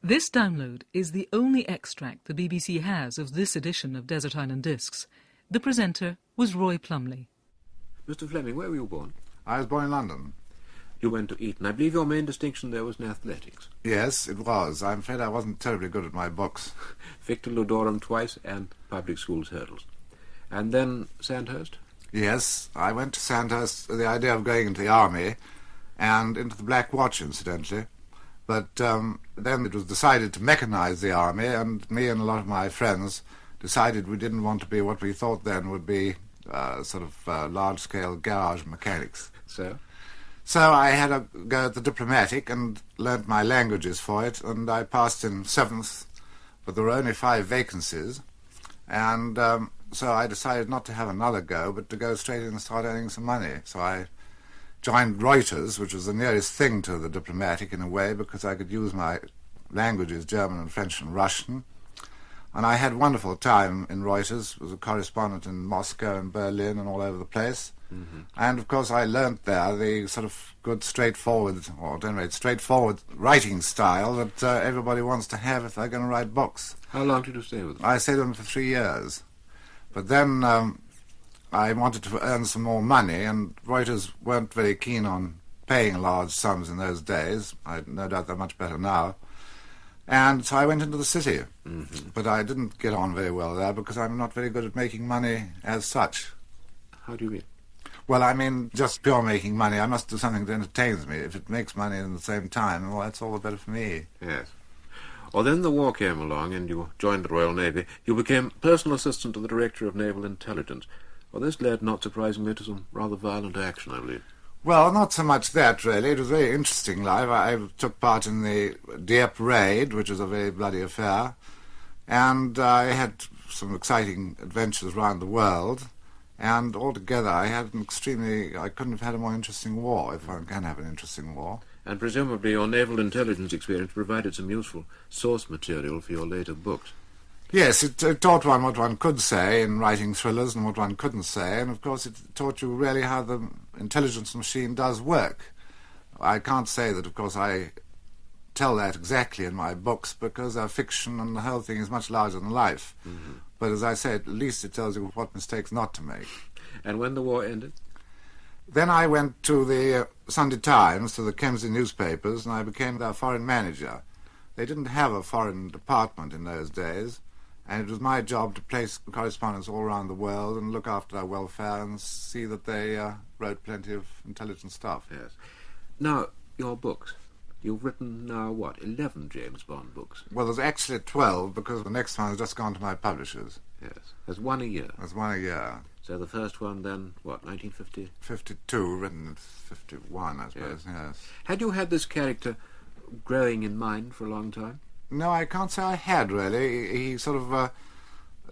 This download is the only extract the BBC has of this edition of Desert Island Discs. The presenter was Roy Plumley. Mr. Fleming, where were you born? I was born in London. You went to Eton. I believe your main distinction there was in athletics. Yes, it was. I'm afraid I wasn't terribly good at my books. Victor Ludorum twice and public schools hurdles. And then Sandhurst? Yes, I went to Sandhurst with the idea of going into the army and into the Black Watch, incidentally. But then it was decided to mechanise the army, and me and a lot of my friends decided we didn't want to be what we thought then would be large-scale garage mechanics. So I had a go at the diplomatic and learnt my languages for it, and I passed in 7th, but there were only 5 vacancies, and so I decided not to have another go, but to go straight in and start earning some money. So I joined Reuters, which was the nearest thing to the diplomatic in a way, because I could use my languages, German and French and Russian. And I had a wonderful time in Reuters. Was a correspondent in Moscow and Berlin and all over the place. Mm-hmm. And, of course, I learnt there the sort of good, straightforward, or at any rate, straightforward writing style that everybody wants to have if they're going to write books. How long did you stay with them? I stayed with them for 3 years. But then I wanted to earn some more money, and Reuters weren't very keen on paying large sums in those days. I no doubt they're much better now. And so I went into the city. Mm-hmm. But I didn't get on very well there because I'm not very good at making money as such. How do you mean? Well, I mean, just pure making money. I must do something that entertains me. If it makes money at the same time, well, that's all the better for me. Yes. Well, then the war came along and you joined the Royal Navy. You became personal assistant to the Director of Naval Intelligence. Well, this led, not surprisingly, to some rather violent action, I believe. Well, not so much that, really. It was a very interesting life. I took part in the Dieppe raid, which was a very bloody affair, and I had some exciting adventures around the world, and altogether I couldn't have had a more interesting war, if one can have an interesting war. And presumably your naval intelligence experience provided some useful source material for your later books. Yes, it taught one what one could say in writing thrillers and what one couldn't say, and of course it taught you really how the intelligence machine does work. I can't say that, of course, I tell that exactly in my books because they're fiction and the whole thing is much larger than life. Mm-hmm. But as I say, at least it tells you what mistakes not to make. And when the war ended? Then I went to the Sunday Times, to the Kemsley newspapers, and I became their foreign manager. They didn't have a foreign department in those days, and it was my job to place correspondents all around the world and look after their welfare and see that they wrote plenty of intelligent stuff. Yes. Now, your books. You've written now, 11 James Bond books? Well, there's actually 12, because the next one has just gone to my publishers. Yes. There's one a year? There's one a year. So the first one then, 1950? 52, written in 51, I suppose, yes. Had you had this character growing in mind for a long time? No, I can't say I had, really. He sort of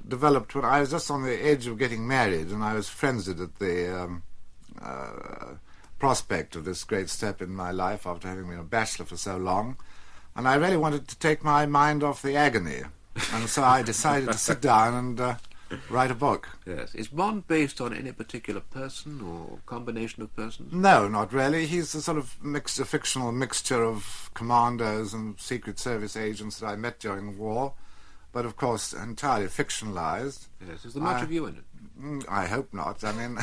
developed when I was just on the edge of getting married, and I was frenzied at the prospect of this great step in my life after having been a bachelor for so long, and I really wanted to take my mind off the agony, and so I decided to sit down and write a book. Yes. Is Bond based on any particular person or combination of persons? No, not really. He's a sort of fictional mixture of commandos and Secret Service agents that I met during the war, but of course entirely fictionalized. Yes. Is there much of you in it? I hope not. I mean,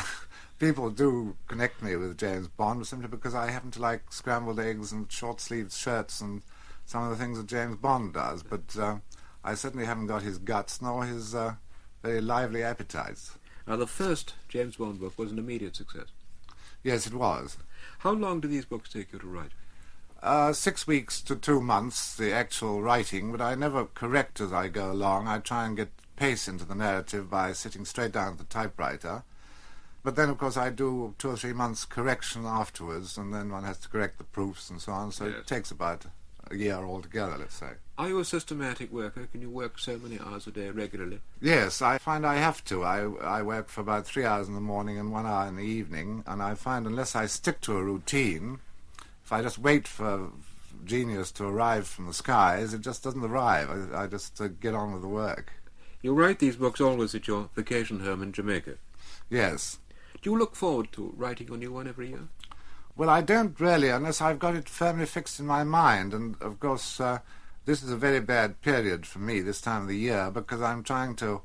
people do connect me with James Bond simply because I happen to like scrambled eggs and short-sleeved shirts and some of the things that James Bond does, but I certainly haven't got his guts nor his very lively appetites. Now, the first James Bond book was an immediate success. Yes, it was. How long do these books take you to write? 6 weeks to 2 months, the actual writing, but I never correct as I go along. I try and get pace into the narrative by sitting straight down at the typewriter. But then, of course, I do 2 or 3 months correction afterwards, and then one has to correct the proofs and so on, so It takes about a year altogether, let's say. Are you a systematic worker? Can you work so many hours a day regularly? Yes, I find I have to. I work for about 3 hours in the morning and 1 hour in the evening, and I find unless I stick to a routine, if I just wait for genius to arrive from the skies, it just doesn't arrive. I just get on with the work. You write these books always at your vacation home in Jamaica? Yes. Do you look forward to writing a new one every year? Well, I don't really, unless I've got it firmly fixed in my mind, and of course This is a very bad period for me this time of the year because I'm trying to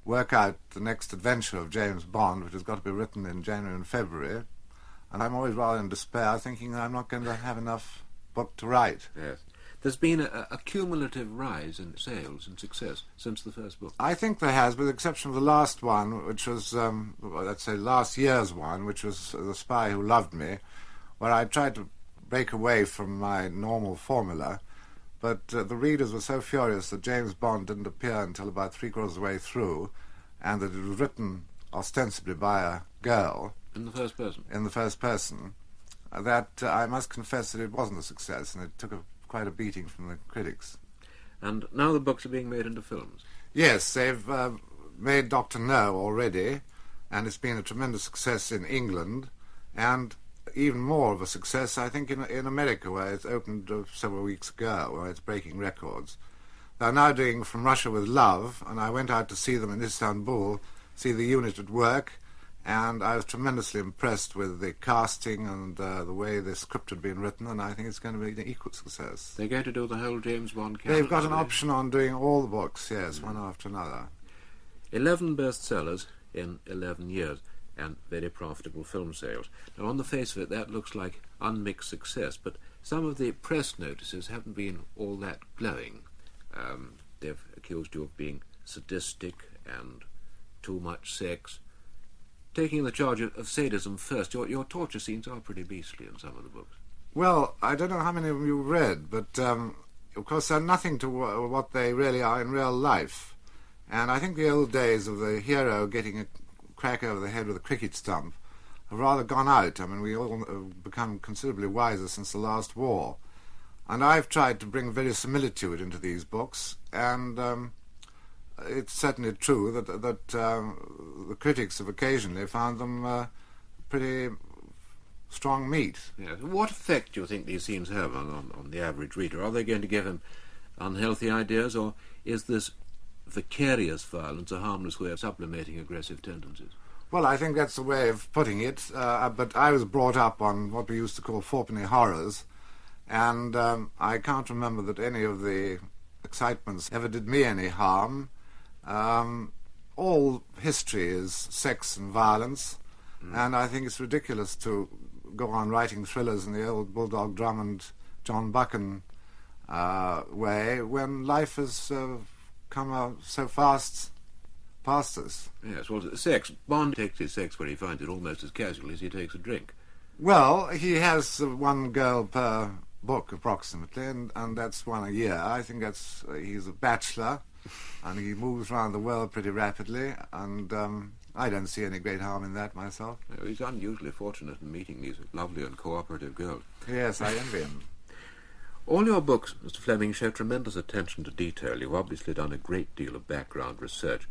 work out the next adventure of James Bond, which has got to be written in January and February. And I'm always rather in despair, thinking I'm not going to have enough book to write. Yes. There's been a cumulative rise in sales and success since the first book. I think there has, with the exception of the last one, which was, let's say, last year's one, which was The Spy Who Loved Me, where I tried to break away from my normal formula. But the readers were so furious that James Bond didn't appear until about three-quarters of the way through, and that it was written ostensibly by a girl. In the first person? In the first person. That I must confess that it wasn't a success, and it took quite a beating from the critics. And now the books are being made into films? Yes, they've made Dr. No already, and it's been a tremendous success in England, and even more of a success, I think, in America, where it's opened several weeks ago, where it's breaking records. They're now doing From Russia with Love, and I went out to see them in Istanbul, see the unit at work, and I was tremendously impressed with the casting and the way the script had been written, and I think it's going to be an equal success. They're going to do the whole James Bond canon? They've got an option on doing all the books, yes, one after another. 11 bestsellers in 11 years, and very profitable film sales. Now, on the face of it, that looks like unmixed success, but some of the press notices haven't been all that glowing. They've accused you of being sadistic and too much sex. Taking the charge of sadism first, your torture scenes are pretty beastly in some of the books. Well, I don't know how many of them you've read, but of course they're nothing to what they really are in real life. And I think the old days of the hero getting a crack over the head with a cricket stump have rather gone out. I mean, we all have become considerably wiser since the last war. And I've tried to bring verisimilitude into these books, and it's certainly true that the critics have occasionally found them pretty strong meat. Yes. What effect do you think these scenes have on the average reader? Are they going to give him unhealthy ideas, or is this vicarious violence a harmless way of sublimating aggressive tendencies? Well, I think that's the way of putting it, but I was brought up on what we used to call fourpenny horrors, and I can't remember that any of the excitements ever did me any harm. All history is sex and violence, and I think it's ridiculous to go on writing thrillers in the old Bulldog Drummond, John Buchan way when life has come so fast past us. Yes, well, sex. Bond takes his sex where he finds it almost as casually as he takes a drink. Well, he has one girl per book approximately, and that's one a year. I think he's a bachelor, and he moves around the world pretty rapidly, and I don't see any great harm in that myself. He's unusually fortunate in meeting these lovely and cooperative girls. Yes, I envy him. All your books, Mr. Fleming, show tremendous attention to detail. You've obviously done a great deal of background research.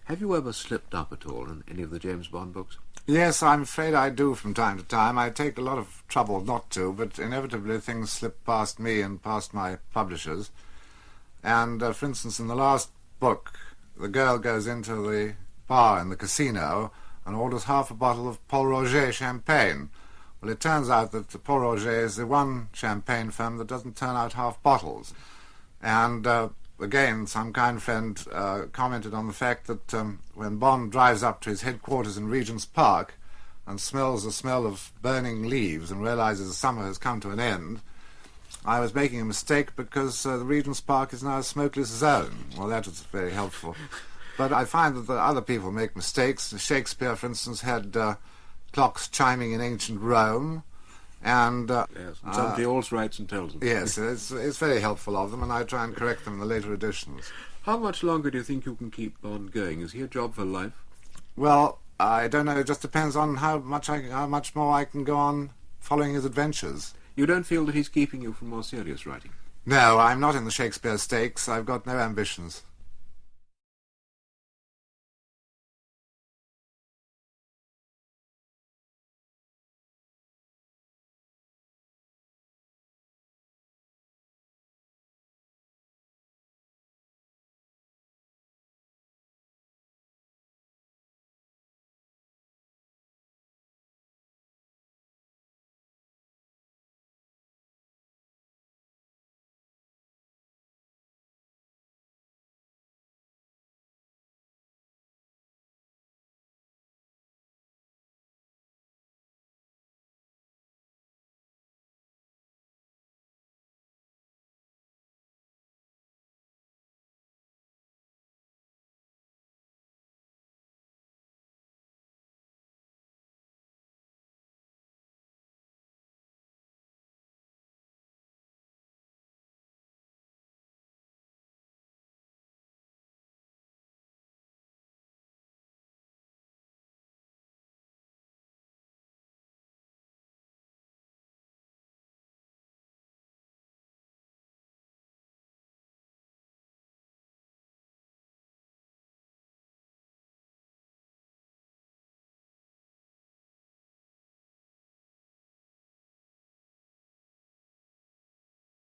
Have you ever slipped up at all in any of the James Bond books? Yes, I'm afraid I do from time to time. I take a lot of trouble not to, but inevitably things slip past me and past my publishers. And, for instance, in the last book, the girl goes into the bar in the casino and orders half a bottle of Paul Roger champagne. Well, it turns out that Paul Roger is the one champagne firm that doesn't turn out half bottles. And again, some kind friend commented on the fact that when Bond drives up to his headquarters in Regent's Park and smells the smell of burning leaves and realizes the summer has come to an end, I was making a mistake because the Regent's Park is now a smokeless zone. Well, that was very helpful. But I find that the other people make mistakes. Shakespeare, for instance, had clocks chiming in ancient Rome, and yes, and somebody else writes and tells them. Yes, it's very helpful of them, and I try and correct them in the later editions. How much longer do you think you can keep Bond going? Is he a job for life? Well, I don't know. It just depends on how much more I can go on following his adventures. You don't feel that he's keeping you from more serious writing? No, I'm not in the Shakespeare stakes. I've got no ambitions.